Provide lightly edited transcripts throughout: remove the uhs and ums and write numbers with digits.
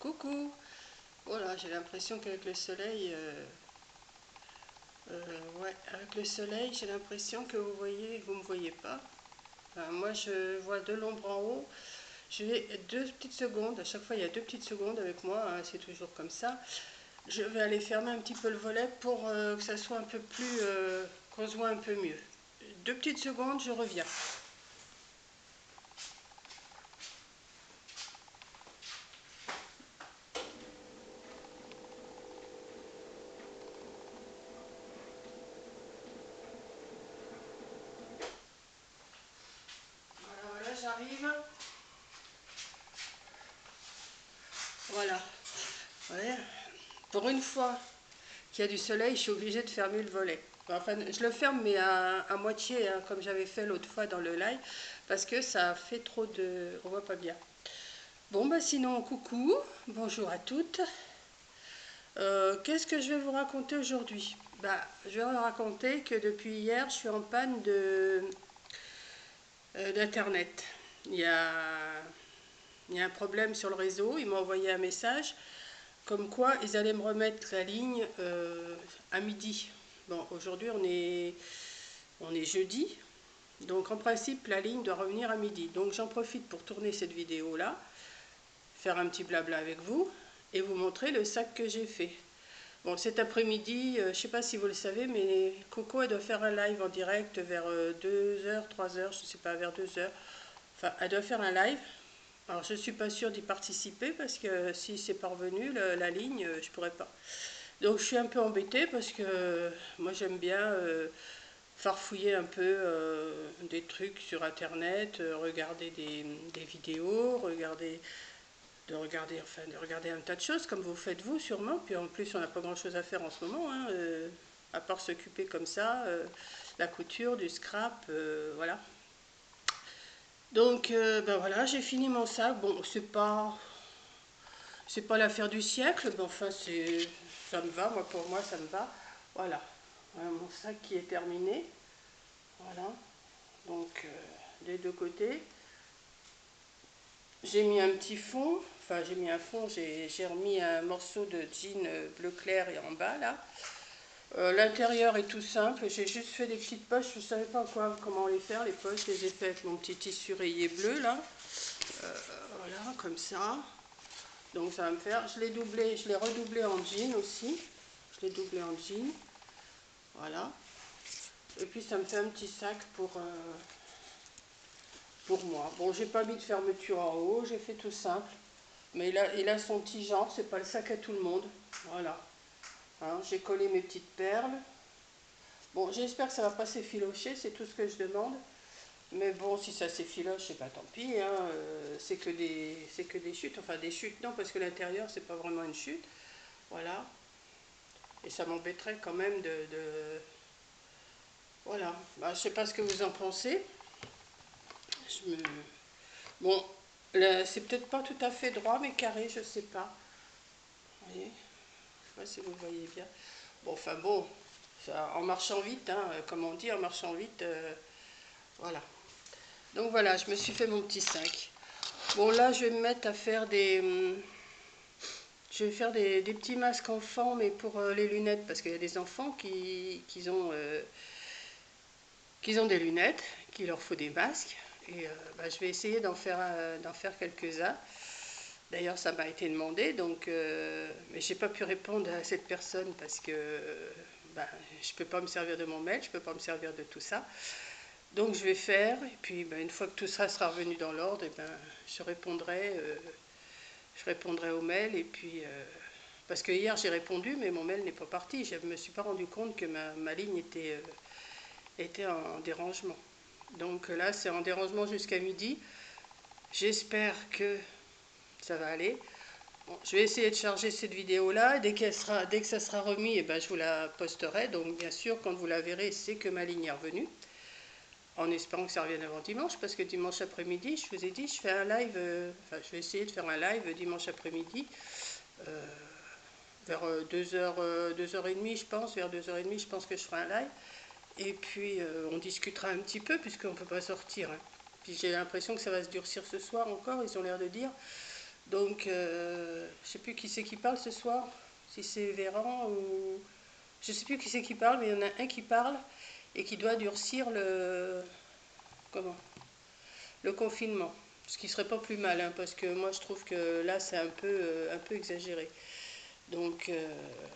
Coucou. Voilà, j'ai l'impression qu'avec le soleil, ouais, avec le soleil, j'ai l'impression que vous me voyez pas. Enfin, moi, je vois de l'ombre en haut. J'ai 2 petites secondes. À chaque fois, il y a 2 petites secondes avec moi, hein, c'est toujours comme ça. Je vais aller fermer un petit peu le volet pour que ça soit un peu plus, qu'on se voit un peu mieux. 2 petites secondes, je reviens. Voilà, j'arrive. Voilà. Ouais. Pour une fois qu'il y a du soleil, je suis obligée de fermer le volet. Enfin, je le ferme, mais à moitié, hein, comme j'avais fait l'autre fois dans le live, parce que ça fait trop de... On voit pas bien. Bon, bah sinon, coucou, bonjour à toutes. Qu'est-ce que je vais vous raconter aujourd'hui? Bah, je vais vous raconter que depuis hier, je suis en panne d'Internet. Il y a, il y a un problème sur le réseau, ils m'ont envoyé un message comme quoi ils allaient me remettre la ligne à midi. Bon, aujourd'hui on est jeudi, donc en principe la ligne doit revenir à midi. Donc j'en profite pour tourner cette vidéo là, faire un petit blabla avec vous et vous montrer le sac que j'ai fait. Bon, cet après-midi, je ne sais pas si vous le savez, mais Coco elle doit faire un live en direct vers 2h, 3h, je ne sais pas, vers 2h. Enfin, elle doit faire un live. Alors je ne suis pas sûre d'y participer parce que si c'est parvenu, la ligne, je ne pourrais pas. Donc je suis un peu embêtée parce que moi j'aime bien farfouiller un peu des trucs sur internet, regarder des vidéos, de regarder un tas de choses comme vous faites vous sûrement. Puis en plus on n'a pas grand chose à faire en ce moment, hein, à part s'occuper comme ça, la couture, du scrap, voilà. Donc ben voilà, j'ai fini mon sac. Bon, c'est pas l'affaire du siècle, mais enfin ça me va, moi pour moi ça me va. Voilà. Voilà mon sac qui est terminé. Voilà. Donc des deux côtés. J'ai mis un petit fond, enfin j'ai mis un fond, j'ai remis un morceau de jean bleu clair et en bas là. L'intérieur est tout simple, j'ai juste fait des petites poches, je ne savais pas comment les faire les poches, je les ai fait avec mon petit tissu rayé bleu là. Voilà, comme ça. Donc ça va me faire, je l'ai redoublé en jean aussi. Je l'ai doublé en jean. Voilà. Et puis ça me fait un petit sac pour moi. Bon, j'ai pas mis de fermeture en haut, j'ai fait tout simple. Mais il a son petit genre, c'est pas le sac à tout le monde. Voilà. Hein, j'ai collé mes petites perles. Bon, j'espère que ça va pas s'effilocher, c'est tout ce que je demande. Mais bon, si ça s'effiloche, c'est pas tant pis. Hein, c'est que des chutes. Enfin, des chutes, non, parce que l'intérieur, c'est pas vraiment une chute. Voilà. Et ça m'embêterait quand même Voilà. Bah, je sais pas ce que vous en pensez. Je me... Bon, c'est peut-être pas tout à fait droit, mais carré, je sais pas. Vous voyez? Je sais pas si vous voyez bien. Bon, enfin bon, ça, en marchant vite, hein, comme on dit, en marchant vite, voilà. Donc voilà, je me suis fait mon petit sac. Bon, là, je vais me mettre à faire je vais faire des petits masques enfants, mais pour les lunettes, parce qu'il y a des enfants qui ont des lunettes, qu'il leur faut des masques. Et bah, je vais essayer d'en faire quelques-uns. D'ailleurs, ça m'a été demandé, donc, mais j'ai pas pu répondre à cette personne parce que bah, je peux pas me servir de mon mail, je peux pas me servir de tout ça. Donc je vais faire, et puis bah, une fois que tout ça sera revenu dans l'ordre, ben, je répondrai au mail, et puis parce que hier j'ai répondu, mais mon mail n'est pas parti. Je me suis pas rendu compte que ma ligne était en dérangement. Donc là, c'est en dérangement jusqu'à midi. J'espère que ça va aller. Bon, je vais essayer de charger cette vidéo-là. Dès que ça sera remis, eh ben, je vous la posterai. Donc bien sûr, quand vous la verrez, c'est que ma ligne est revenue. En espérant que ça revienne avant dimanche, parce que dimanche après-midi, je vous ai dit, je fais un live, enfin je vais essayer de faire un live dimanche après-midi, vers 2h, 2h30 je pense, vers 2h30 je pense que je ferai un live. Et puis on discutera un petit peu, puisqu'on ne peut pas sortir. Hein. Puis j'ai l'impression que ça va se durcir ce soir encore, ils ont l'air de dire. Donc, je sais plus qui c'est qui parle ce soir, si c'est Véran ou... Je sais plus qui c'est qui parle, mais il y en a un qui parle et qui doit durcir comment, le confinement. Ce qui serait pas plus mal, hein, parce que moi je trouve que là c'est un peu exagéré. Donc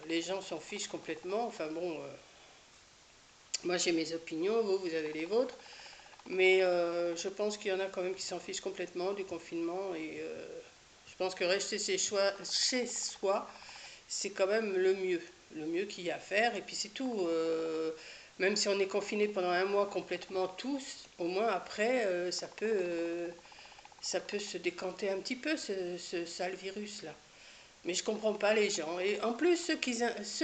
les gens s'en fichent complètement. Enfin bon, moi j'ai mes opinions, vous avez les vôtres. Mais je pense qu'il y en a quand même qui s'en fichent complètement du confinement. Et je pense que rester chez soi, c'est quand même le mieux qu'il y a à faire. Et puis c'est tout. Même si on est confiné pendant un mois complètement tous, au moins après, ça peut se décanter un petit peu, ce sale virus-là. Mais je comprends pas les gens. Et en plus, ceux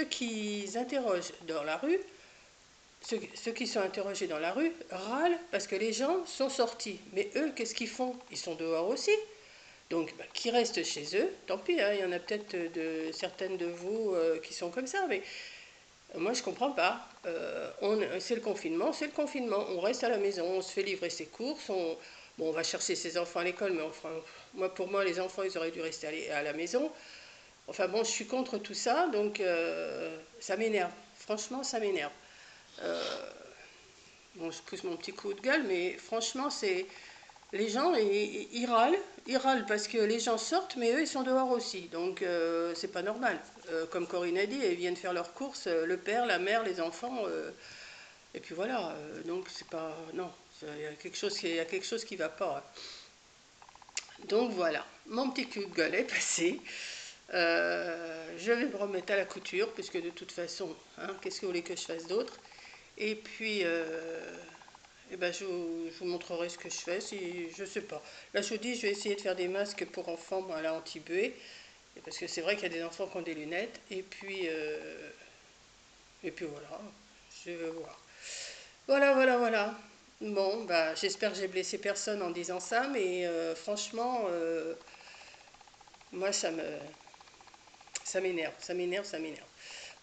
qui interrogent dans la rue, ceux qui sont interrogés dans la rue râlent parce que les gens sont sortis. Mais eux, qu'est-ce qu'ils font? Ils sont dehors aussi. Donc, bah, qui restent chez eux, tant pis, hein, il y en a peut-être certaines de vous qui sont comme ça, mais moi je comprends pas. C'est le confinement, c'est le confinement. On reste à la maison, on se fait livrer ses courses, bon, on va chercher ses enfants à l'école, mais enfin, pour moi, les enfants, ils auraient dû rester à la maison. Enfin bon, je suis contre tout ça, donc ça m'énerve. Franchement, ça m'énerve. Euh, bon, je pousse mon petit coup de gueule, mais franchement, c'est les gens, ils râlent parce que les gens sortent, mais eux, ils sont dehors aussi. Donc, c'est pas normal. Comme Corinne a dit, ils viennent faire leurs courses, le père, la mère, les enfants, et puis voilà. Donc, c'est pas, non, il y a il y a quelque chose qui va pas, hein. Donc voilà, mon petit coup de gueule est passé. Je vais me remettre à la couture, puisque de toute façon, hein, qu'est-ce que vous voulez que je fasse d'autre? Et puis, eh ben, je vous montrerai ce que je fais. Si, je sais pas. Là, je vous dis, je vais essayer de faire des masques pour enfants, moi, là, anti-buée. Parce que c'est vrai qu'il y a des enfants qui ont des lunettes. Et puis voilà, je vais voir. Voilà, voilà, voilà. Bon, bah, j'espère que j'ai blessé personne en disant ça, mais franchement, moi, ça m'énerve, ça m'énerve, ça m'énerve.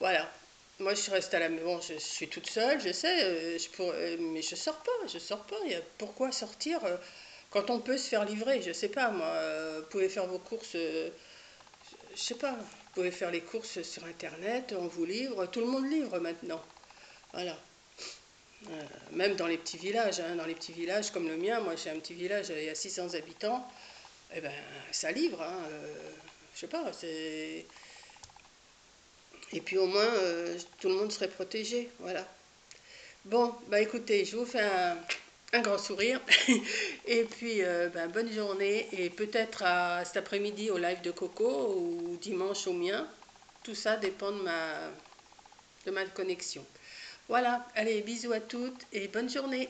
Voilà. Moi, je reste à la maison, je suis toute seule, je sais, mais je sors pas, je sors pas. Pourquoi sortir quand on peut se faire livrer? Je sais pas, moi. Vous pouvez faire vos courses, je sais pas. Vous pouvez faire les courses sur Internet, on vous livre. Tout le monde livre maintenant. Voilà. Même dans les petits villages, hein, dans les petits villages comme le mien, moi j'ai un petit village, il y a 600 habitants, eh ben ça livre, hein, je sais pas, c'est... Et puis au moins, tout le monde serait protégé, voilà. Bon, bah écoutez, je vous fais un grand sourire. Et puis, bah, bonne journée. Et peut-être à cet après-midi au live de Coco ou dimanche au mien. Tout ça dépend de ma connexion. Voilà, allez, bisous à toutes et bonne journée.